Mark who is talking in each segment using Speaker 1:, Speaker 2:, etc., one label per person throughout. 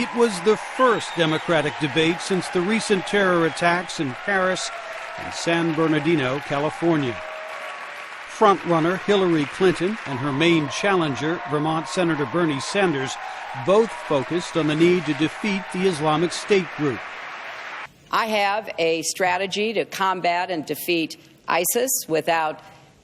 Speaker 1: It was the first Democratic debate since the recent terror attacks in Paris and San Bernardino, California. Frontrunner Hillary Clinton and her main challenger, Vermont Senator Bernie Sanders, both focused on the need to defeat the Islamic State group.
Speaker 2: I have a strategy to combat and defeat ISIS without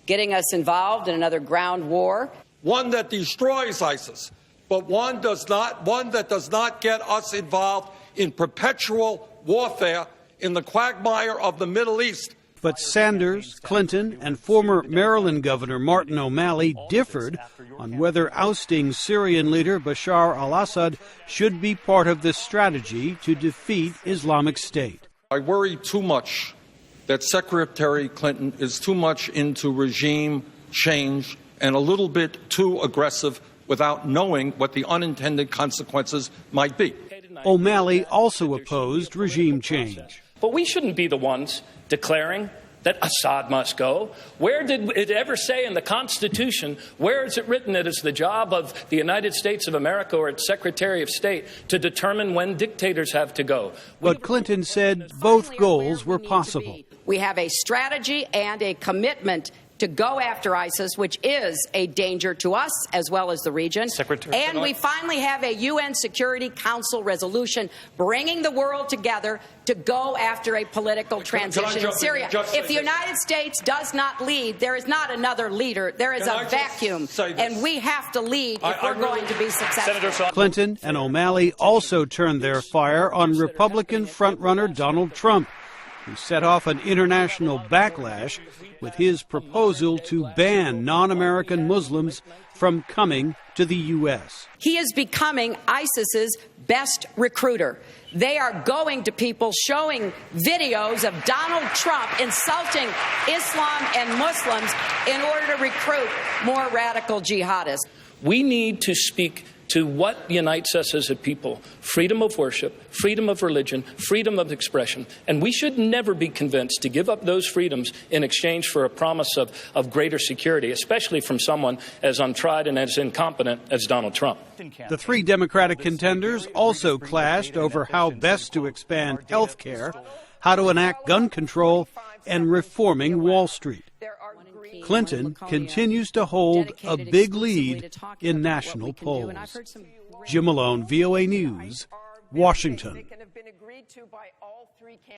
Speaker 2: getting us involved in another ground war.
Speaker 3: One that destroys ISIS, but one that does not get us involved in perpetual warfare in the quagmire of the Middle East.
Speaker 1: But Sanders, Clinton, and former Maryland Governor Martin O'Malley differed on whether ousting Syrian leader Bashar al-Assad should be part of the strategy to defeat Islamic State.
Speaker 3: I worry too much that Secretary Clinton is too much into regime change and a little bit too aggressive without knowing what the unintended consequences might be.
Speaker 1: O'Malley also opposed regime change.
Speaker 4: But we shouldn't be the ones declaring that Assad must go. Where did it ever say in the Constitution, where is it written that it's the job of the United States of America or its Secretary of State to determine when dictators have to go?
Speaker 1: But Clinton said both goals were possible.
Speaker 2: We have a strategy and a commitment to go after ISIS, which is a danger to us as well as the region. And we finally have a UN Security Council resolution bringing the world together to go after a political transition in Syria. If the United States does not lead, there is not another leader. There is a vacuum, and we have to lead if we're going to be successful.
Speaker 1: Clinton and O'Malley also turned their fire on Republican frontrunner Donald Trump, who set off an international backlash with his proposal to ban non-American Muslims from coming to the U.S.
Speaker 2: He is becoming ISIS's best recruiter. They are going to people showing videos of Donald Trump insulting Islam and Muslims in order to recruit more radical jihadists.
Speaker 4: We need to speak to what unites us as a people: freedom of worship, freedom of religion, freedom of expression. And we should never be convinced to give up those freedoms in exchange for a promise of greater security, especially from someone as untried and as incompetent as Donald Trump.
Speaker 1: The three Democratic contenders also clashed over how best to expand health care, how to enact gun control, and reforming Wall Street. Clinton continues to hold a big lead in national polls. Jim Malone, VOA News, Washington.